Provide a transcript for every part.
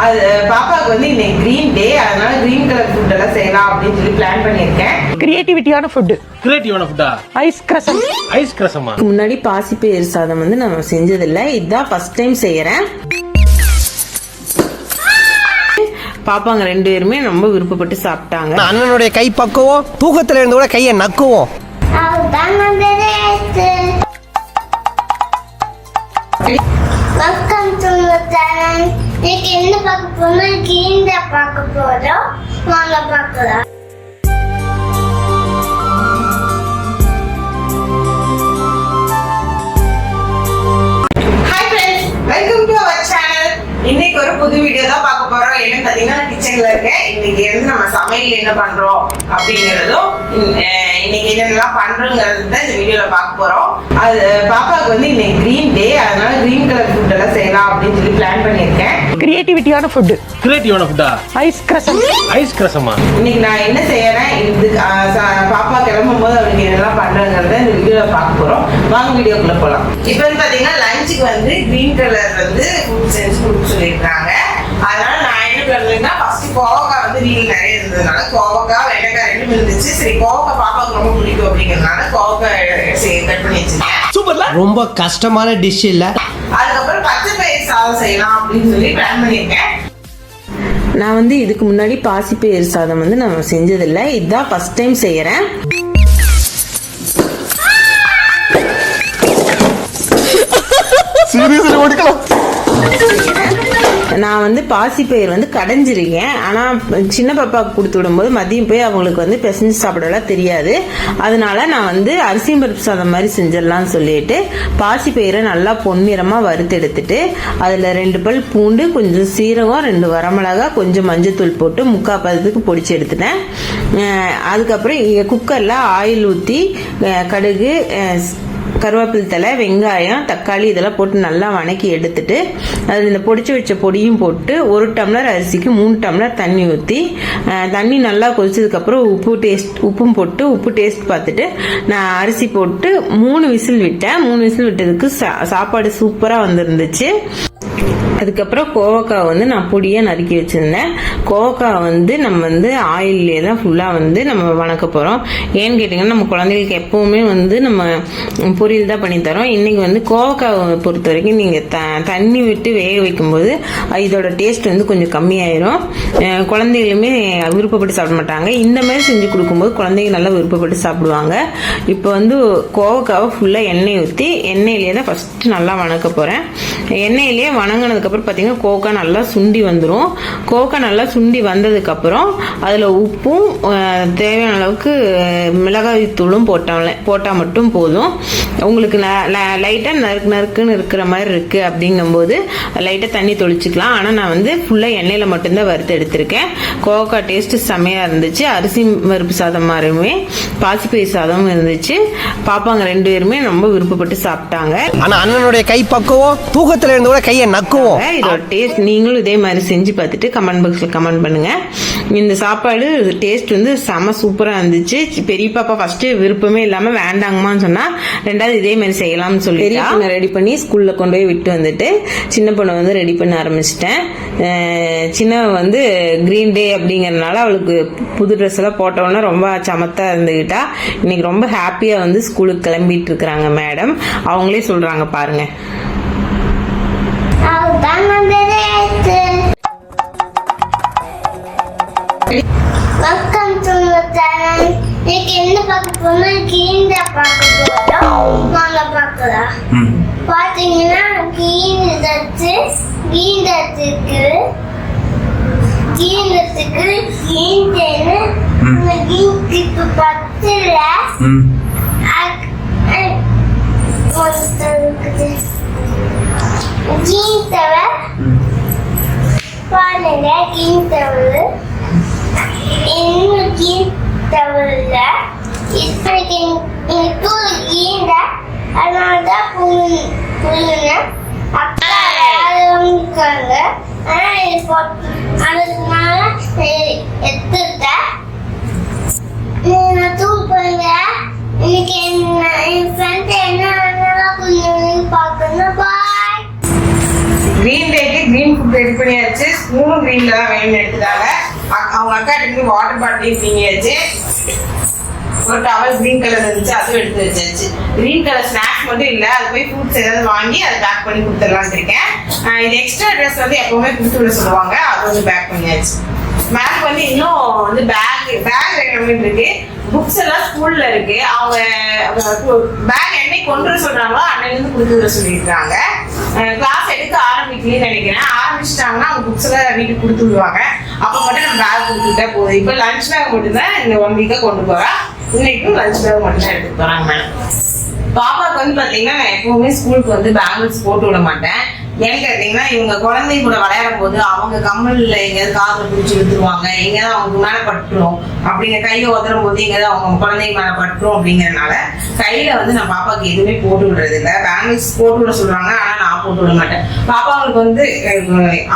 அது பாப்பாவுக்கு வந்து இன்னைக்கு கிரீன் டே, அதனால கிரீன் கலர் ஃபுட் எல்லாம் செய்யலாம் அப்படின்னு சொல்லி பிளான் பண்ணியிருக்கேன். கிரியேட்டிவிட்டியான ஃபுட். கிரியேட்டிவான ஃபுட்டா? ஐஸ் கிரசம். ஐஸ் கிரசமா? முன்னாடி பாசிப்பயிறு சாதம் வந்து நான் செஞ்சதில்லை, இதுதான் ஃபர்ஸ்ட் டைம் செய்யறேன். பாப்பாங்க 2 பேருமே ரொம்ப விருப்பப்பட்டு சாப்பிட்டாங்க. அண்ணனுடைய கை பக்குவோம், தூக்கத்துல இருந்து கூட கையை நக்குவோம். என்ன பார்க்க போறோம்? கீண்ட பார்க்க போறோம். வாங்க பார்க்கலாம். Welcome to our channel. இன்னைக்கு ஒரு புது வீடியோ தான் பார்க்க போறோம். என்ன பாத்தீங்கன்னா கிச்சன்ல இருக்கேன். இன்னைக்கு வந்து நம்ம சமையல் என்ன பண்றோம் அப்படிங்கறதும் இன்னைக்கு என்னெல்லாம் பண்றோங்கிறது தான் இந்த வீடியோல பார்க்க போறோம். அது பாப்பாவுக்கு வந்து இன்னைக்கு கிரீன் டே, அதனால கிரீன் கலர் ஃபுட் எல்லாம் செய்யலாம் அப்படின்னு சொல்லி பிளான் பண்ணியிருக்கேன். கிரியேட்டிவிட்டியான ஃபுட். கிரியேட்டிவான ஃபுட்டா? ஐஸ் கிரசம். ஐஸ் கிரசமா? இன்னைக்கு நான் என்ன செய்யறேன், இது பாப்பா கிளம்பும் போது அவளுக்கு என்னெல்லாம் பண்றோங்கிறத இந்த வீடியோல பார்க்க போறோம். வாங்க வீடியோக்குள்ள போலாம். இப்போ வந்து பாத்தீங்கன்னா லஞ்சுக்கு வந்து கிரீன் கலர் வந்து ஃபுட் செஞ்சு கொடுக்க சொல்லியிருக்காங்க. அதனால நான் என்ன பண்றேன்னா ஃபர்ஸ்ட் கோவக்காய் வந்து வீட்டில் நிறைய இருந்ததுனால கோவக்காய் வெண்டைக்காய் 2 இருந்துச்சு. சரி கோவக்காய் பாப்பாவுக்கு ரொம்ப பிடிக்கும் அப்படிங்கிறதுனால கோவக்காய் கட் பண்ணி வச்சிருக்கேன். சூப்பர்ல. ரொம்ப கஷ்டமான டிஷ் இல்ல. அதுக்கப்புறம் பச்சை பயிர் சாதம் செய்யலாம் அப்படின்னு சொல்லி பிளான் பண்ணியிருக்கேன். நான் வந்து இதுக்கு முன்னாடி பாசிப்பயிறு சாதம் வந்து நான் செஞ்சதில்லை, இதுதான் ஃபர்ஸ்ட் டைம் செய்யறேன். நான் வந்து பாசிப்பயிர் வந்து கடைஞ்சிருக்கேன். ஆனால் சின்ன பாப்பாவுக்கு கொடுத்து விடும்போது மதியம் போய் அவங்களுக்கு வந்து பிசைஞ்சு சாப்பிடலாம் தெரியாது. அதனால நான் வந்து அரிசி பருப்பு சாதம் மாதிரி செஞ்சிடலாம்னு சொல்லிட்டு பாசிப்பயிரை நல்லா பொன்னிறமாக வறுத்து எடுத்துட்டு அதில் 2 பல் பூண்டு, கொஞ்சம் சீரகம், 2 வரமிளகா, கொஞ்சம் மஞ்சத்தூள் போட்டு 3/4 பதத்துக்கு பொடிச்சு எடுத்துட்டேன். அதுக்கப்புறம் குக்கரில் ஆயில் ஊற்றி கடுகு, கருவேப்பிலை தலை, வெங்காயம், தக்காளி இதெல்லாம் போட்டு நல்லா வணக்கி எடுத்துட்டு அதில் இந்த பொடிச்சு வச்ச பொடியும் போட்டு 1 டம்ளர் அரிசிக்கு 3 டம்ளர் தண்ணி ஊற்றி தண்ணி நல்லா கொதிச்சதுக்கப்புறம் உப்பும் போட்டு உப்பு டேஸ்ட் பார்த்துட்டு நான் அரிசி போட்டு 3 விசில் விட்டேன். 3 விசில் விட்டதுக்கு சாப்பாடு சூப்பராக வந்துருந்துச்சு. அதுக்கப்புறம் கோவக்காய் வந்து நான் பொடியாக நறுக்கி வச்சுருந்தேன். கோவக்காய் வந்து நம்ம வந்து ஆயிலே தான் ஃபுல்லாக வந்து நம்ம வணக்க போகிறோம். ஏன்னு கேட்டிங்கன்னா நம்ம குழந்தைகளுக்கு எப்போவுமே வந்து நம்ம பொரியல் தான் பண்ணித்தரோம். இன்றைக்கி வந்து கோவக்காய் பொறுத்த வரைக்கும் நீங்கள் தண்ணி விட்டு வேக வைக்கும்போது இதோட டேஸ்ட் வந்து கொஞ்சம் கம்மியாயிரும். குழந்தைகளுமே விருப்பப்பட்டு சாப்பிட மாட்டாங்க. இந்த மாதிரி செஞ்சு கொடுக்கும்போது குழந்தைங்க நல்லா விருப்பப்பட்டு சாப்பிடுவாங்க. இப்போ வந்து கோவக்காவை ஃபுல்லாக எண்ணெய் ஊற்றி எண்ணெயிலே தான் ஃபஸ்ட்டு நல்லா வணக்க போகிறேன். எண்ணெயிலே வணங்கினதுக்கப்புறம் பார்த்தீங்கன்னா கோவக்காய் நல்லா சுண்டி வந்துடும். கோவக்காய் நல்லா சுண்டி வந்ததுக்கப்புறம் அதில் உப்பும் தேவையான அளவுக்கு மிளகாய் தூளும் போட்டால் மட்டும் போதும். உங்களுக்கு லைட்டாக நறுக்குன்னு இருக்கிற மாதிரி இருக்குது அப்படிங்கும்போது லைட்டாக தண்ணி தொளிச்சிக்கலாம். ஆனால் நான் வந்து ஃபுல்லாக எண்ணெயில் மட்டும்தான் வறுத்து எடுத்திருக்கேன். கோவக்காய் டேஸ்ட்டு செம்மையாக இருந்துச்சு. அரிசி பருப்பு சாதம் மாதிரியுமே பாசிப்பயிர் சாதமும் இருந்துச்சு. பாப்பாங்க 2 பேருமே ரொம்ப விருப்பப்பட்டு சாப்பிட்டாங்க. ஆனா அண்ணனுடைய கை பக்குவோம், தூக்கத்துல இருந்து கூட கையை நக்குவோம். இதோட டேஸ்ட் நீங்களும் இதே மாதிரி செஞ்சு பார்த்துட்டு கமெண்ட் பாக்ஸ்ல கமெண்ட் பண்ணுங்க. இந்த சாப்பாடு டேஸ்ட் வந்து செம சூப்பரா இருந்துச்சு. பெரிய பாப்பா ஃபர்ஸ்ட் விருப்பமே இல்லாம வேண்டாங்கம்மான்னு சொன்னா, 2வது இதே மாதிரி செய்யலாம்னு சொல்லி பெரிய பொண்ணை ரெடி பண்ணி ஸ்கூல்ல கொண்டு போய் விட்டு வந்துட்டு சின்ன பொண்ணை வந்து ரெடி பண்ண ஆரம்பிச்சிட்டேன். சின்ன வந்து கிரீன் டே அப்படிங்கறதுனால அவளுக்கு புது ட்ரெஸ் எல்லாம் போட்டோன்னா ரொம்ப சமத்தா இருந்துகிட்டா. இன்னைக்கு ரொம்ப ஹாப்பியா வந்து ஸ்கூலுக்கு கிளம்பிட்டு இருக்கிறாங்க மேடம். அவங்களே சொல்றாங்க பாருங்க. Welcome to my channel. இன்னைக்கு என்ன பார்க்க போறோம்? கீண்ட பார்க்க போறோம். வாங்க பார்க்கலாம். பாத்தீங்கன்னா கீண்டத்துக்கு பத்துல கீந்தவ பாருங்க. கீந்தவ இன்னும் கீந்தவல்ல இப்படிக்கு கீண்ட, அதனாலதான் புழுன அப்பா இருக்காங்க. அதனால எடுத்துட்ட தூக்குங்க. இன்னைக்கு என் ஃப்ரெண்ட் என்ன கொஞ்சம் பார்க்கணும். பாய். கிரீன் டேக்கு கிரீன் ஃபுட் ஃபுட் ரெடி பண்ணியாச்சு. ஸ்பூனும் கிரீன்ல தான் வேணும்னு எடுத்துட்டாங்க. அவங்க அக்கா எடுத்து வாட்டர் பாட்டிலையும் பிடிங்கியாச்சு. ஒரு டவல் கிரீன் கலர் இருந்துச்சு, அதுவும் எடுத்து வச்சாச்சு. கிரீன் கலர் ஸ்நாக்ஸ் மட்டும் இல்ல, அது போய் ஃப்ரூட்ஸ் ஏதாவது வாங்கி அதை பேக் பண்ணி கொடுத்துடலான்னு இருக்கேன். இது எக்ஸ்ட்ரா ட்ரெஸ் வந்து எப்பவுமே கொடுத்து விட சொல்லுவாங்க, அது வந்து பேக் பண்ணியாச்சு. மேம் வந்து இன்னும் வந்து பேக் ரெக்கமெண்ட் இருக்கு. புக்ஸ் எல்லாம் ஸ்கூல்ல இருக்கு. அவங்க பேக் என்னைக்கு கொண்டு வர சொல்றாங்களோ அன்னையிலிருந்து கொடுத்து விட சொல்லியிருக்காங்க. கிளாஸ் எடுக்க ஆரம்பிக்கலன்னு நினைக்கிறேன். ஆரம்பிச்சிட்டாங்கன்னா அவங்க புக்ஸ் எல்லாம் வீட்டுக்கு கொடுத்து விடுவாங்க. அப்ப மட்டும் நம்ம பேக் கொடுத்துட்டா போதும். இப்போ லஞ்ச் பேக் மட்டும் தான் இந்த 1 வீக்கா கொண்டு போறா. இன்னைக்கும் லஞ்ச் பேக் மட்டும் தான் எடுத்துட்டு போறாங்க மேடம். பாப்பாவுக்கு வந்து பாத்தீங்கன்னா நான் எப்பவுமே ஸ்கூலுக்கு வந்து பேங்கிள்ஸ் போட்டு விட மாட்டேன். ஏன்னு கேட்டீங்கன்னா இவங்க குழந்தைங்க கூட விளையாடும் போது அவங்க கம்மல்ல எங்கேயாவது காதுல பிடிச்சி விட்டுருவாங்க, எங்கேயாவது அவங்க மேல பட்டுரும், அப்படிங்க கையை உதறும் போது எங்கேயாவது அவங்க குழந்தைங்க மேல பட்டுரும். அப்படிங்கறதுனால கையில வந்து நான் பாப்பாக்கு எதுவுமே போட்டு விடுறது இல்லை. பேங்கிள்ஸ் போட்டு விட சொல்றாங்க, ஆனா நான் போட்டு விட மாட்டேன். பாப்பாவுக்கு வந்து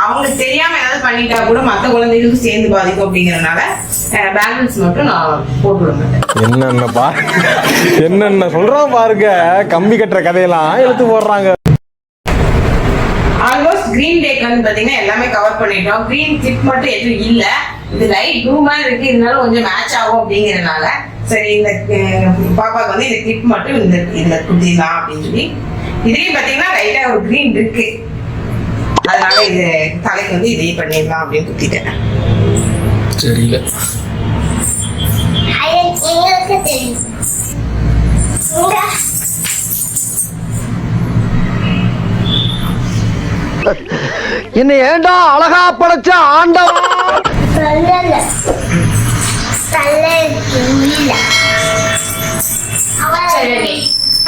அவங்களுக்கு தெரியாம ஏதாவது பண்ணிட்டா கூட மற்ற குழந்தைகளுக்கு சேர்ந்து பாதிக்கும். அப்படிங்கறதுனால பேங்கிள்ஸ் மட்டும் நான் போட்டு விட மாட்டேன். என்னென்ன சொல்றான் பாருங்க, கம்பி கட்டுற கதையெல்லாம் எடுத்து போடுறாங்க. ஆல்மோஸ்ட் கிரீன் டேக்கு வந்து பாத்தீங்கன்னா எல்லாமே கவர் பண்ணிட்டோம். கிரீன் கிளிப் மட்டும் எதுவும் இல்ல. இது லைட் ப்ளூ மாதிரி இருக்கு, இருந்தாலும் கொஞ்சம் மேட்ச் ஆகும் அப்படிங்கறதுனால சரி இந்த பாப்பாக்கு வந்து இந்த கிளிப் மட்டும் இந்த குத்திடலாம் அப்படின்னு சொல்லி. இதுலயும் பாத்தீங்கன்னா லைட்டா ஒரு கிரீன் இருக்கு, அதனால இது தலைக்கு வந்து இதையும் பண்ணிடலாம் அப்படின்னு குத்திட்டேன். சரியில்லை. எங்களுக்கு தெரியும். என்ன ஏண்டா அழகா படைச்ச ஆண்டவா. சொல்லல தலை இல்ல. சரி,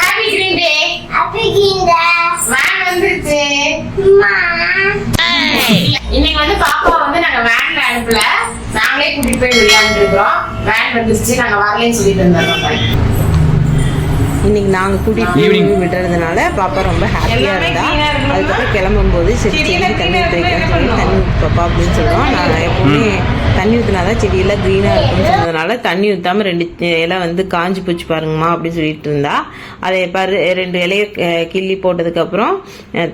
ஹாப்பி கிரீன் டே. ஹாப்பி கீண்டா வேன் வந்துருச்சு. அம்மா. இன்னைக்கு வந்து பாப்பா வந்து நாங்க வேன்ல அனுப்பல, நாங்களே கூட்டிட்டு போய் விளையாண்டு இருக்கிறோம். வேன் வந்துருச்சு, நாங்க வரலன்னு சொல்லிட்டு இருந்தோம். இன்னைக்கு நாங்க கூட்டிட்டு போய் விடுறதுனால பாப்பா ரொம்ப ஹாப்பியா இருந்தா. அதுக்கப்புறம் கிளம்பும் போது செடி தண்ணி ஊற்றிருக்கேன்னு சொல்லி தண்ணி ஊற்றி பாப்பா அப்படின்னு சொல்லுவோம். நான் எப்பவுமே தண்ணி ஊற்றினாதான் செடியெல்லாம் க்ரீனா இருக்கும்னு சொன்னதுனால தண்ணி ஊற்றாம 2 இலை வந்து காஞ்சி போச்சு பாருங்கம்மா அப்படின்னு சொல்லிட்டு இருந்தா. அதை பாரு 2 இலையை கிள்ளி போட்டதுக்கு அப்புறம்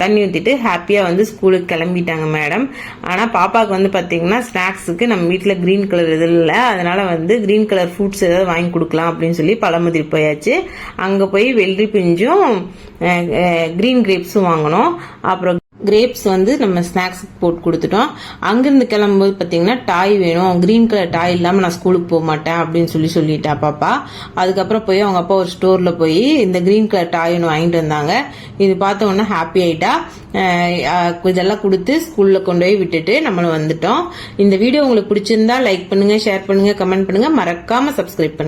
தண்ணி ஊற்றிட்டு ஹாப்பியா வந்து ஸ்கூலுக்கு கிளம்பிட்டாங்க மேடம். ஆனா பாப்பாவுக்கு வந்து பாத்தீங்கன்னா ஸ்நாக்ஸுக்கு நம்ம வீட்டுல கிரீன் கலர் இது இல்லை, அதனால வந்து கிரீன் கலர் ஃப்ரூட்ஸ் ஏதாவது வாங்கி கொடுக்கலாம் அப்படின்னு சொல்லி பழமுதிர் போயாச்சு. அங்க போய் வெள்ளரி பிஞ்சும் கிரீன் கிரேப்ஸும் வாங்கணும். அப்புறம் கிரேப்ஸ் வந்து நம்ம ஸ்நாக்ஸுக்கு போட்டு கொடுத்துட்டோம். அங்கிருந்து கிளம்பும்போது பார்த்தீங்கன்னா டாய் வேணும், கிரீன் கலர் டாய் இல்லாமல் நான் ஸ்கூலுக்கு போக மாட்டேன் அப்படின்னு சொல்லிட்டா பாப்பா. அதுக்கப்புறம் போய் அவங்க அப்பா ஒரு ஸ்டோரில் போய் இந்த கிரீன் கலர் டாய் ஒன்று வாங்கிட்டு வந்தாங்க. இது பார்த்த உடனே ஹாப்பி ஆயிட்டா. இதெல்லாம் கொடுத்து ஸ்கூலில் கொண்டு போய் விட்டுட்டு நம்மளும் வந்துட்டோம். இந்த வீடியோ உங்களுக்கு பிடிச்சிருந்தா லைக் பண்ணுங்க, ஷேர் பண்ணுங்க, கமெண்ட் பண்ணுங்க, மறக்காம சப்ஸ்கிரைப் பண்ணுங்க.